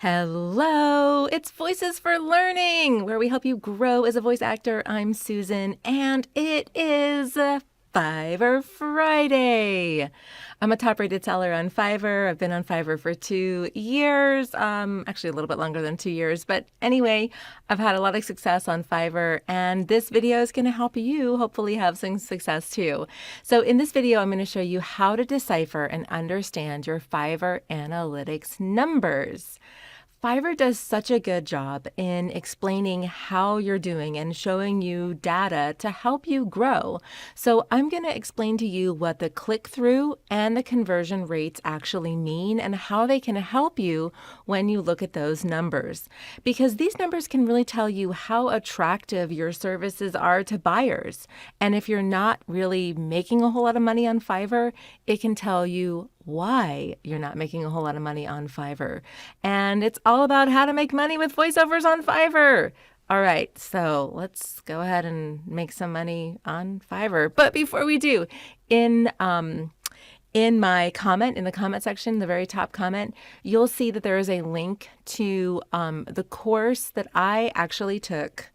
Hello, it's Voices for Learning, where we help you grow as a voice actor. I'm Susan, and it is Fiverr Friday. I'm a top-rated seller on Fiverr. I've been on Fiverr for 2 years, actually a little bit longer than 2 years. But anyway, I've had a lot of success on Fiverr, and this video is going to help you hopefully have some success too. So in this video, I'm going to show you how to decipher and understand your Fiverr Analytics numbers. Fiverr does such a good job in explaining how you're doing and showing you data to help you grow. So I'm going to explain to you what the click-through and the conversion rates actually mean and how they can help you when you look at those numbers. Because these numbers can really tell you how attractive your services are to buyers. And if you're not really making a whole lot of money on Fiverr, it can tell you why you're not making a whole lot of money on Fiverr. And it's all about how to make money with voiceovers on Fiverr. All right, so let's go ahead and make some money on Fiverr. But before we do, in my comment, in the comment section, the very top comment, you'll see that there is a link to the course that I actually took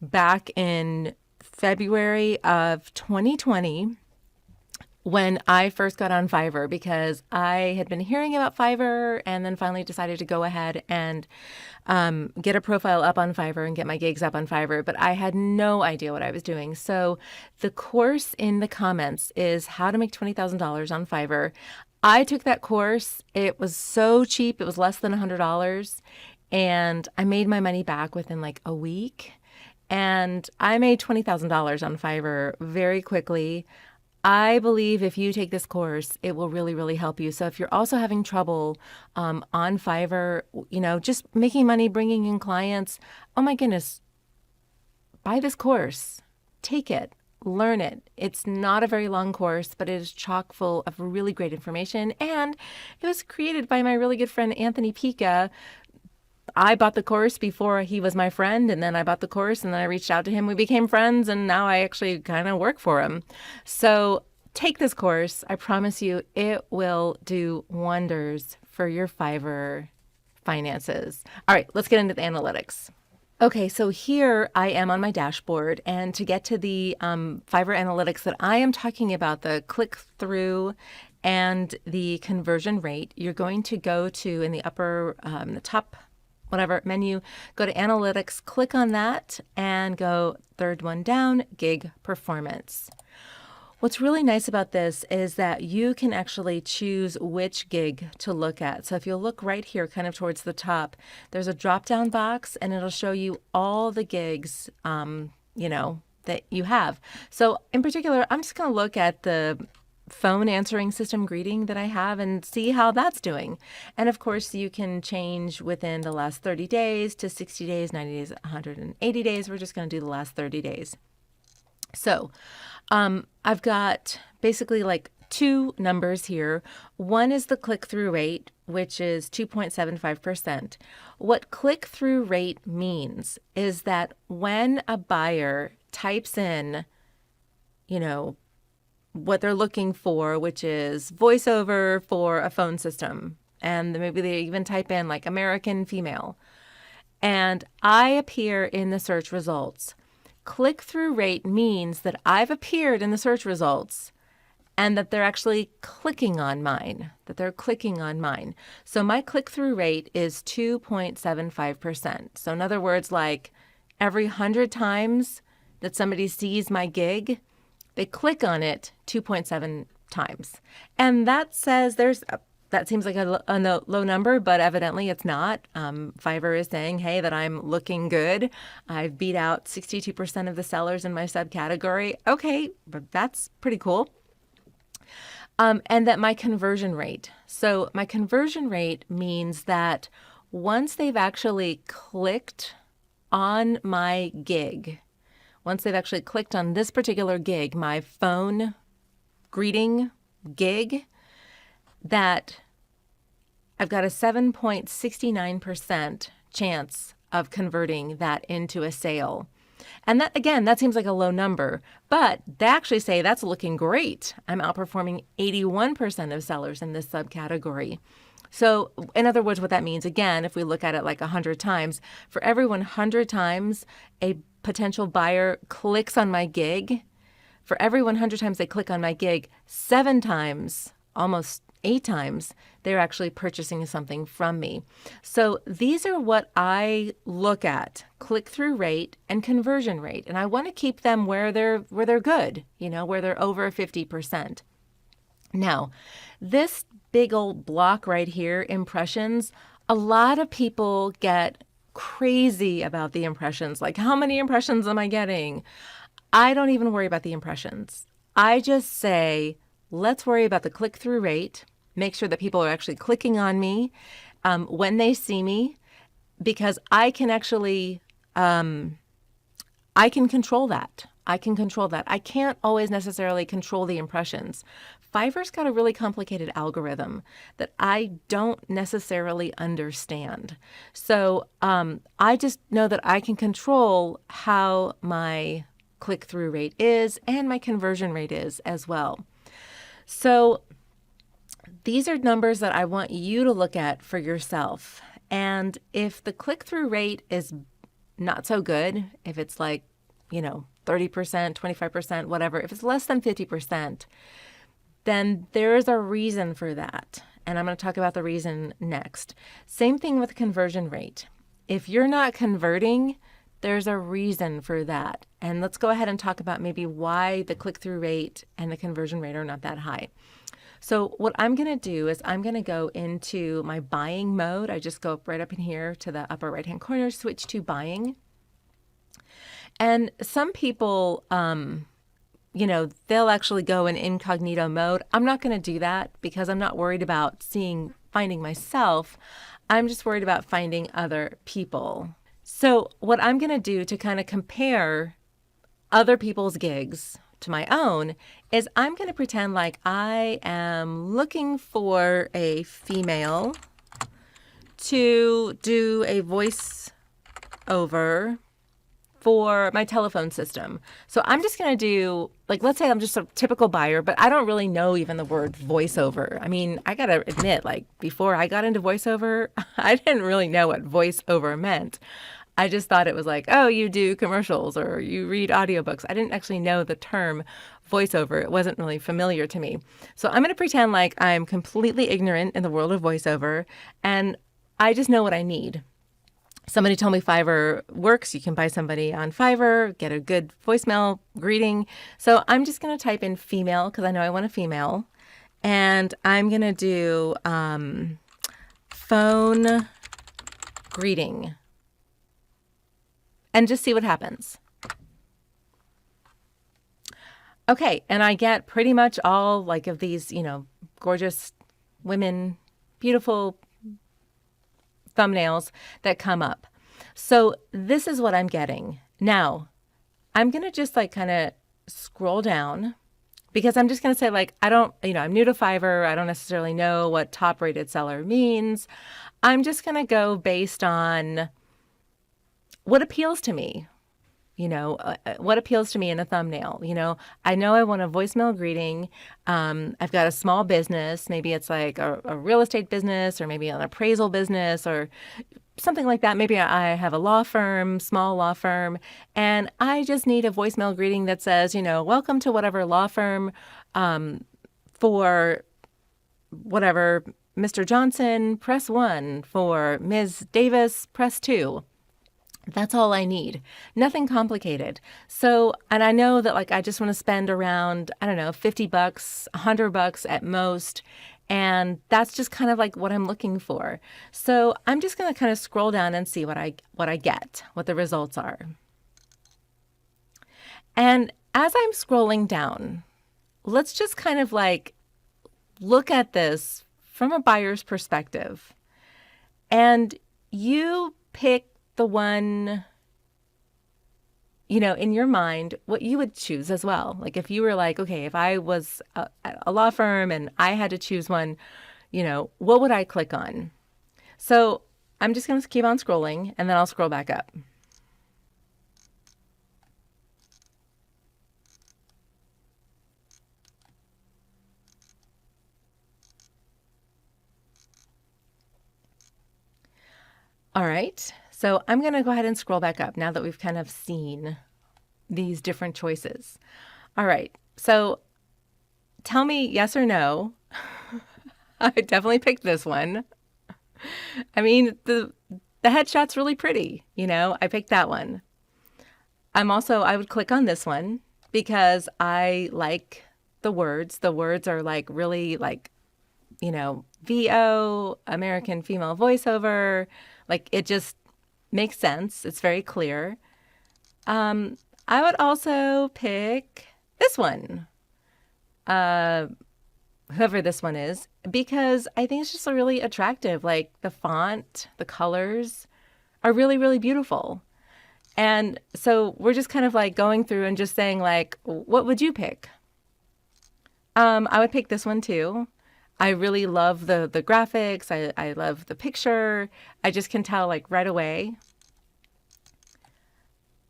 back in February of 2020. When I first got on Fiverr, because I had been hearing about Fiverr and then finally decided to go ahead and get a profile up on Fiverr and get my gigs up on Fiverr, but I had no idea what I was doing. So the course in the comments is how to make $20,000 on Fiverr. I took that course. It was so cheap. It was less than $100. And I made my money back within like a week. And I made $20,000 on Fiverr very quickly. I believe if you take this course, it will really, really help you. So if you're also having trouble on Fiverr, just making money, bringing in clients, oh my goodness, buy this course, take it, learn it. It's not a very long course, but it is chock full of really great information. And it was created by my really good friend, Anthony Pica. I bought the course before he was my friend, and then I bought the course, and then I reached out to him. We became friends, and now I actually kind of work for him. So take this course. I promise you it will do wonders for your Fiverr finances. All right, let's get into the analytics. Okay, so here I am on my dashboard, and to get to the Fiverr Analytics that I am talking about, the click-through and the conversion rate, you're going to go to, in the upper, the top whatever menu, go to Analytics, click on that, and go third one down, Gig Performance. What's really nice about this is that you can actually choose which gig to look at. So if you'll look right here, kind of towards the top, there's a drop-down box, and it'll show you all the gigs, that you have. So in particular, I'm just going to look at the phone answering system greeting that I have and see how that's doing. And of course, you can change within the last 30 days to 60 days, 90 days, 180 days. We're just going to do the last 30 days. So I've got basically like two numbers here. One is the click-through rate, which is 2.75%. What click-through rate means is that when a buyer types in, what they're looking for, which is voiceover for a phone system. And maybe they even type in like American female. And I appear in the search results. Click-through rate means that I've appeared in the search results and that they're actually clicking on mine, So my click-through rate is 2.75%. So in other words, like every 100 times that somebody sees my gig, they click on it 2.7 times. And that says that seems like a low number, but evidently it's not. Fiverr is saying, hey, that I'm looking good. I've beat out 62% of the sellers in my subcategory. Okay, but that's pretty cool. And that my conversion rate. So my conversion rate means that once they've actually clicked on my gig, once they've actually clicked on this particular gig, my phone greeting gig, that I've got a 7.69% chance of converting that into a sale. And that, again, that seems like a low number, but they actually say that's looking great. I'm outperforming 81% of sellers in this subcategory. So in other words, what that means, again, if we look at it like 100 times, for every 100 times a potential buyer clicks on my gig, for every 100 times they click on my gig, 7 times, almost 8 times, they're actually purchasing something from me. So these are what I look at: click-through rate and conversion rate. And I want to keep them where they're good, where they're over 50%. Now, this big old block right here, impressions, a lot of people get crazy about the impressions. Like, how many impressions am I getting? I don't even worry about the impressions. I just say, let's worry about the click-through rate, make sure that people are actually clicking on me when they see me, because I can actually, I can control that. I can't always necessarily control the impressions. Fiverr's got a really complicated algorithm that I don't necessarily understand. So I just know that I can control how my click-through rate is and my conversion rate is as well. So these are numbers that I want you to look at for yourself. And if the click-through rate is not so good, if it's like, 30%, 25%, whatever, if it's less than 50%, then there is a reason for that. And I'm going to talk about the reason next. Same thing with conversion rate. If you're not converting, there's a reason for that. And let's go ahead and talk about maybe why the click-through rate and the conversion rate are not that high. So what I'm going to do is I'm going to go into my buying mode. I just go right up in here to the upper right-hand corner, switch to buying. And some people, they'll actually go in incognito mode. I'm not going to do that because I'm not worried about finding myself. I'm just worried about finding other people. So what I'm going to do to kind of compare other people's gigs to my own is I'm going to pretend like I am looking for a female to do a voice over for my telephone system. So I'm just going to do, let's say I'm just a typical buyer, but I don't really know even the word voiceover. I mean, I got to admit, before I got into voiceover, I didn't really know what voiceover meant. I just thought it was like, oh, you do commercials or you read audiobooks. I didn't actually know the term voiceover. It wasn't really familiar to me. So I'm going to pretend like I'm completely ignorant in the world of voiceover and I just know what I need. Somebody told me Fiverr works. You can buy somebody on Fiverr, get a good voicemail greeting. So I'm just going to type in female because I know I want a female. And I'm going to do phone greeting and just see what happens. Okay, and I get pretty much all of these, gorgeous women, beautiful thumbnails that come up. So this is what I'm getting. Now, I'm going to just kind of scroll down because I'm just going to say I don't, I'm new to Fiverr. I don't necessarily know what top rated seller means. I'm just going to go based on what appeals to me. What appeals to me in a thumbnail. I know I want a voicemail greeting. I've got a small business. Maybe it's like a real estate business or maybe an appraisal business or something like that. Maybe I have a law firm, small law firm, and I just need a voicemail greeting that says, welcome to whatever law firm for whatever, Mr. Johnson, press 1. For Ms. Davis, press 2. That's all I need. Nothing complicated. So, and I know that I just want to spend around, I don't know, $50, $100 at most. And that's just kind of what I'm looking for. So I'm just going to kind of scroll down and see what I get, what the results are. And as I'm scrolling down, let's just kind of look at this from a buyer's perspective. And you pick the one, in your mind, what you would choose as well. If you were okay, if I was a law firm and I had to choose one, what would I click on? So I'm just going to keep on scrolling and then I'll scroll back up. All right, so I'm going to go ahead and scroll back up now that we've kind of seen these different choices. All right, so tell me yes or no. I definitely picked this one. I mean, the headshot's really pretty, I picked that one. I would click on this one because I like the words. The words are like really like, VO, American female voiceover. Like it just makes sense. It's very clear. I would also pick this one, whoever this one is, because I think it's just really attractive. Like the font, the colors are really, really beautiful. And so we're just kind of like going through and just saying like, what would you pick? I would pick this one too. I really love the graphics. I love the picture. I just can tell like right away.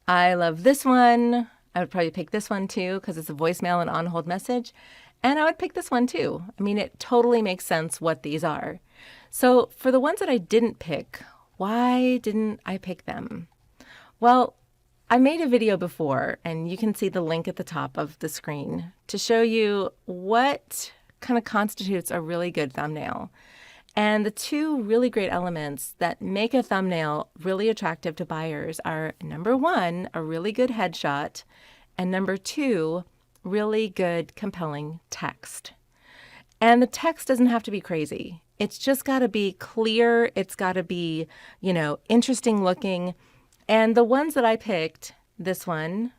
I love this one. I would probably pick this one too because it's a voicemail and on-hold message. And I would pick this one too. I mean, it totally makes sense what these are. So for the ones that I didn't pick, why didn't I pick them? Well, I made a video before, and you can see the link at the top of the screen to show you what kind of constitutes a really good thumbnail. And the two really great elements that make a thumbnail really attractive to buyers are number one, a really good headshot, and number two, really good, compelling text. And the text doesn't have to be crazy. It's just got to be clear. It's got to be, interesting looking. And the ones that I picked, this one,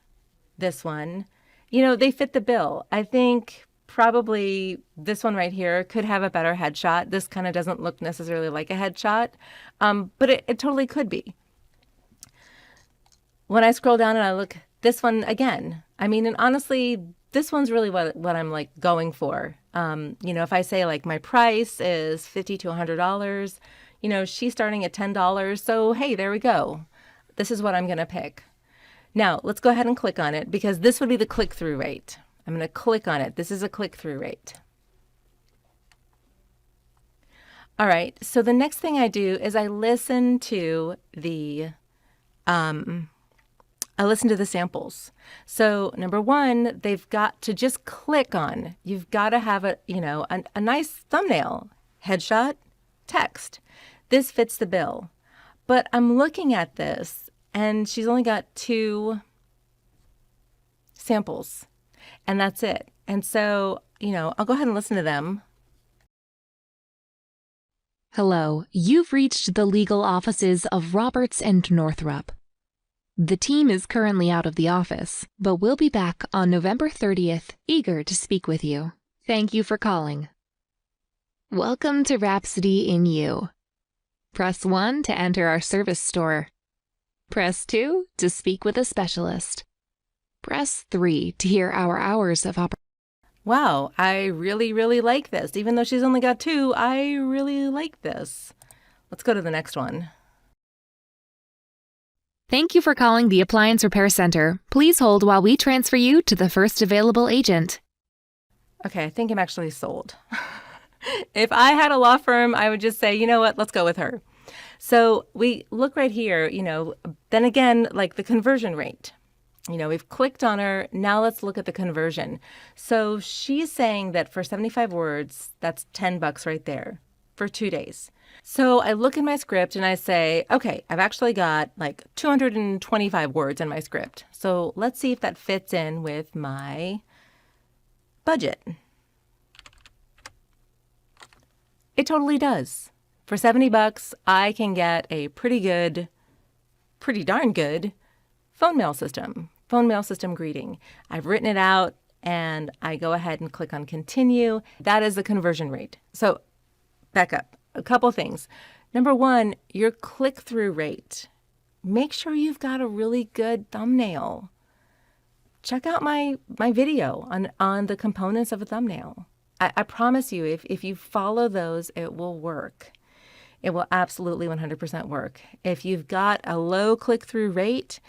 they fit the bill. I think probably this one right here could have a better headshot. This kind of doesn't look necessarily like a headshot, but it totally could be. When I scroll down and I look this one again, I mean, and honestly, this one's really what I'm like going for. If I say like my price is $50 to $100, she's starting at $10. So, hey, there we go. This is what I'm going to pick. Now, let's go ahead and click on it because this would be the click-through rate. I'm going to click on it. This is a click-through rate. All right, so the next thing I do is I listen to the samples. So number one, they've got to just click on. You've got to have a nice thumbnail, headshot, text. This fits the bill. But I'm looking at this, and she's only got 2 samples, and that's it. And so, I'll go ahead and listen to them. Hello, you've reached the legal offices of Roberts and Northrop. The team is currently out of the office, but we'll be back on November 30th, eager to speak with you. Thank you for calling. Welcome to Rhapsody in You. Press 1 to enter our service store. Press 2 to speak with a specialist. Press 3 to hear our hours of operation. Wow, I really, really like this. Even though she's only got 2, I really like this. Let's go to the next one. Thank you for calling the Appliance Repair Center. Please hold while we transfer you to the first available agent. Okay, I think I'm actually sold. If I had a law firm, I would just say, you know what, let's go with her. So we look right here, then again, like the conversion rate. We've clicked on her. Now let's look at the conversion. So she's saying that for 75 words, that's $10 right there for 2 days. So I look in my script and I say, okay, I've actually got like 225 words in my script. So let's see if that fits in with my budget. It totally does. For $70, I can get a pretty darn good phone mail system greeting. I've written it out and I go ahead and click on continue. That is the conversion rate. So back up, a couple things. Number one, your click-through rate. Make sure you've got a really good thumbnail. Check out my video on the components of a thumbnail. I promise you, if you follow those, it will work. It will absolutely 100% work. If you've got a low click-through rate,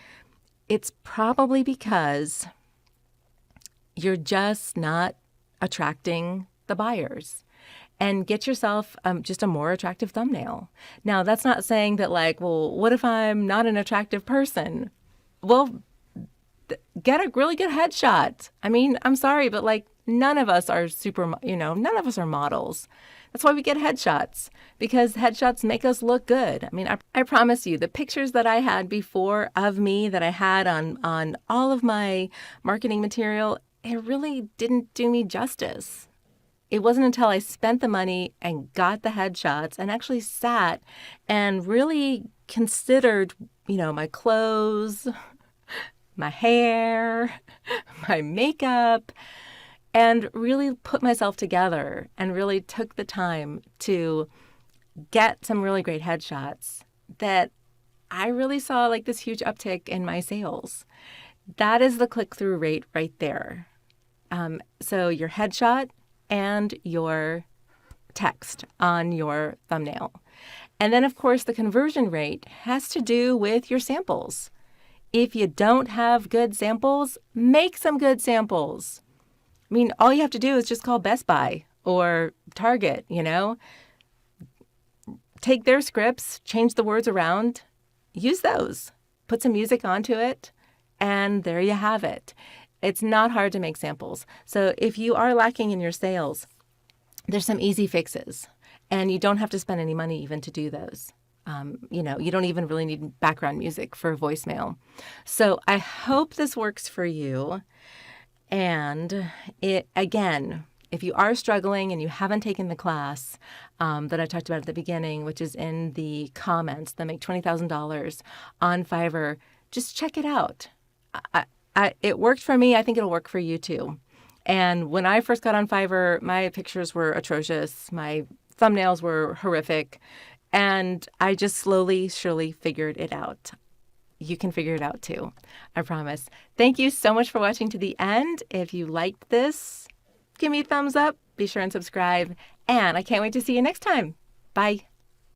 it's probably because you're just not attracting the buyers. and get yourself just a more attractive thumbnail. Now, that's not saying that like, well, what if I'm not an attractive person? Well, get a really good headshot. I mean, I'm sorry, but like none of us are none of us are models. That's why we get headshots, because headshots make us look good. I mean, I promise you, the pictures that I had before of me that I had on all of my marketing material, it really didn't do me justice. It wasn't until I spent the money and got the headshots and actually sat and really considered, my clothes, my hair, my makeup, and really put myself together and really took the time to get some really great headshots that I really saw like this huge uptick in my sales. That is the click-through rate right there. So your headshot and your text on your thumbnail. And then, of course, the conversion rate has to do with your samples. If you don't have good samples, make some good samples. I mean, all you have to do is just call Best Buy or Target, Take their scripts, change the words around, use those, put some music onto it, and there you have it. It's not hard to make samples. So if you are lacking in your sales, there's some easy fixes, and you don't have to spend any money even to do those. You don't even really need background music for voicemail. So I hope this works for you. And if you are struggling and you haven't taken the class that I talked about at the beginning, which is in the comments, that make $20,000 on Fiverr, just check it out. It worked for me. I think it'll work for you too. And when I first got on Fiverr, my pictures were atrocious. My thumbnails were horrific. And I just slowly, surely figured it out. You can figure it out too, I promise. Thank you so much for watching to the end. If you liked this, give me a thumbs up, be sure and subscribe, and I can't wait to see you next time. Bye.